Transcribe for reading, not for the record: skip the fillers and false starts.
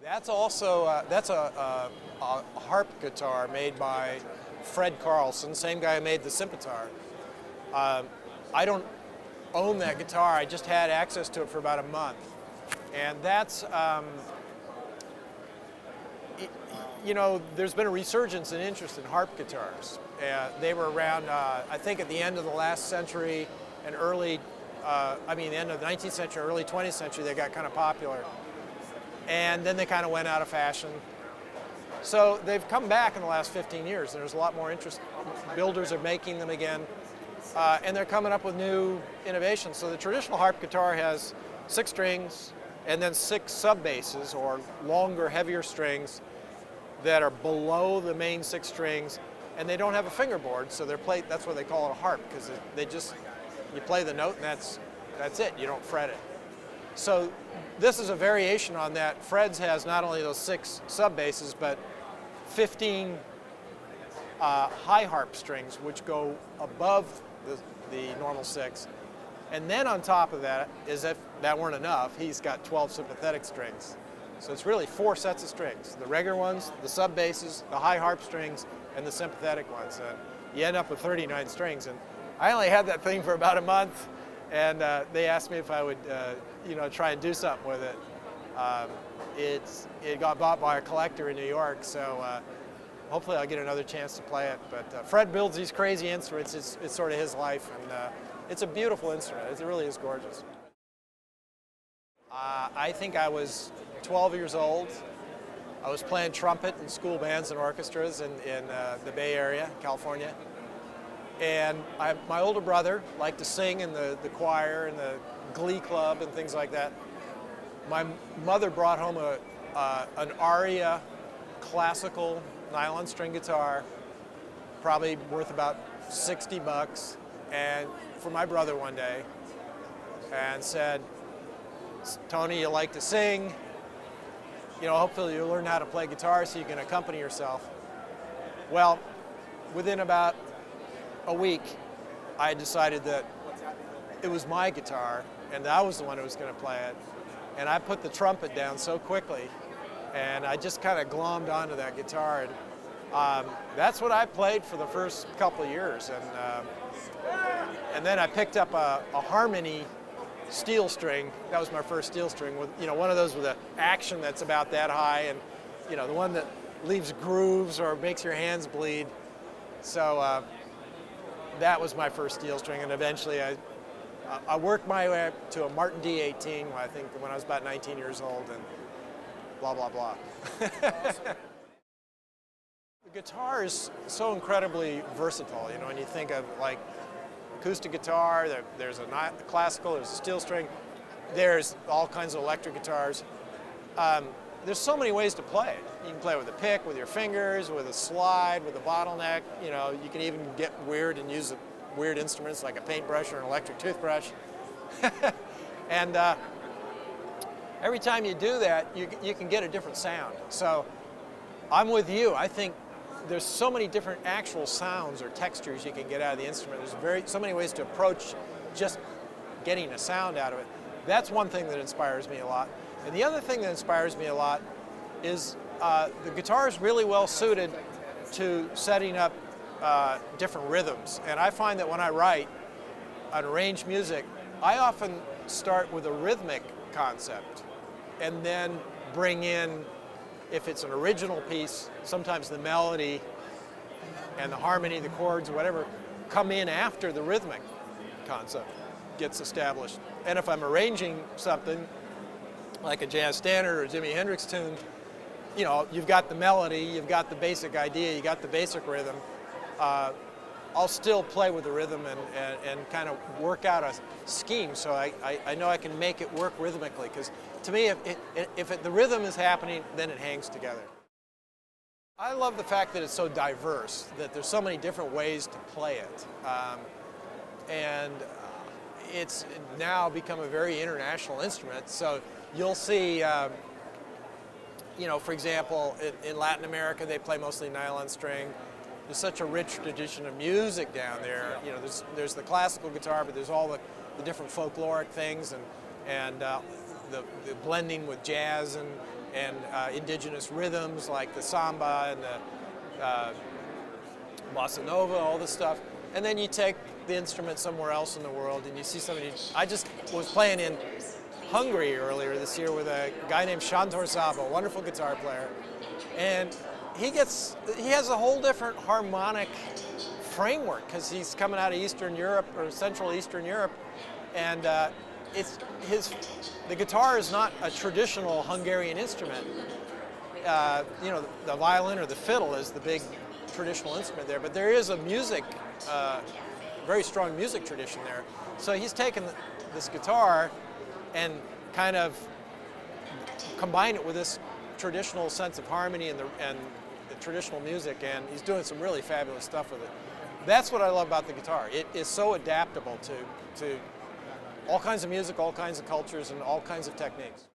That's also that's a harp guitar made by Fred Carlson, same guy who made the Sympatar. I don't own that guitar. I just had access to it for about a month, and that's you know, there's been a resurgence in interest in harp guitars. They were around, I think, at the end of the last century and early, the end of the 19th century, early 20th century. They got kind of popular. And then they kind of went out of fashion. So they've come back in the last 15 years, and there's a lot more interest. Builders are making them again, and they're coming up with new innovations. So the traditional harp guitar has 6 strings and then 6 sub-basses, or longer, heavier strings that are below the main 6 strings, and they don't have a fingerboard, so they're played. That's why they call it a harp, because you play the note and that's it. You don't fret it. So this is a variation on that. Fred's has not only those 6 sub-basses, but 15 high harp strings, which go above the normal 6. And then on top of that, as if that weren't enough, he's got 12 sympathetic strings. So it's really 4 sets of strings: the regular ones, the sub-basses, the high harp strings, and the sympathetic ones. You end up with 39 strings. And I only had that thing for about a month, and they asked me if I would try and do something with it. It got bought by a collector in New York, so hopefully I'll get another chance to play it. But Fred builds these crazy instruments. It's sort of his life, and it's a beautiful instrument. It really is gorgeous. I think I was 12 years old. I was playing trumpet in school bands and orchestras in the Bay Area, California. And my older brother liked to sing in the choir and the glee club and things like that. My mother brought home an Aria classical nylon string guitar, probably worth about $60, and for my brother one day, and said, "Tony, you like to sing. Hopefully you'll learn how to play guitar so you can accompany yourself." Well, within about a week, I decided that it was my guitar, and I was the one who was going to play it. And I put the trumpet down so quickly, and I just kind of glommed onto that guitar. And that's what I played for the first couple of years. And then I picked up a harmony steel string. That was my first steel string, with one of those with an action that's about that high, and the one that leaves grooves or makes your hands bleed. So that was my first steel string, and eventually I worked my way up to a Martin D18, I think, when I was about 19 years old, and blah, blah, blah. The guitar is so incredibly versatile. When you think of like acoustic guitar, there's a classical, there's a steel string, there's all kinds of electric guitars. There's so many ways to play it. You can play it with a pick, with your fingers, with a slide, with a bottleneck. You can even get weird and use weird instruments like a paintbrush or an electric toothbrush. And every time you do that, you can get a different sound. So I'm with you. I think there's so many different actual sounds or textures you can get out of the instrument. There's so many ways to approach just getting a sound out of it. That's one thing that inspires me a lot. And the other thing that inspires me a lot is the guitar is really well suited to setting up different rhythms. And I find that when I write and arrange music, I often start with a rhythmic concept and then bring in, if it's an original piece, sometimes the melody and the harmony, the chords, whatever, come in after the rhythmic concept gets established. And if I'm arranging something like a jazz standard or a Jimi Hendrix tune, you've got the melody, you've got the basic idea, you got the basic rhythm. I'll still play with the rhythm and kind of work out a scheme, so I know I can make it work rhythmically, because to me, if the rhythm is happening, then it hangs together. I love the fact that it's so diverse, that there's so many different ways to play it. And it's now become a very international instrument, so you'll see, for example, in Latin America, they play mostly nylon string. There's such a rich tradition of music down there. There's the classical guitar, but there's all the different folkloric things, and the blending with jazz and indigenous rhythms like the samba and the bossa nova, all this stuff. And then you take the instrument somewhere else in the world and you see somebody. I just was playing in Hungary earlier this year with a guy named Sándor Szabo, a wonderful guitar player. And he has a whole different harmonic framework because he's coming out of Eastern Europe or Central Eastern Europe. And the guitar is not a traditional Hungarian instrument. You know, the violin or the fiddle is the big traditional instrument there, but there is a very strong music tradition there. So he's taken this guitar and kind of combined it with this traditional sense of harmony and the traditional music, and he's doing some really fabulous stuff with it. That's what I love about the guitar. It is so adaptable to all kinds of music, all kinds of cultures, and all kinds of techniques.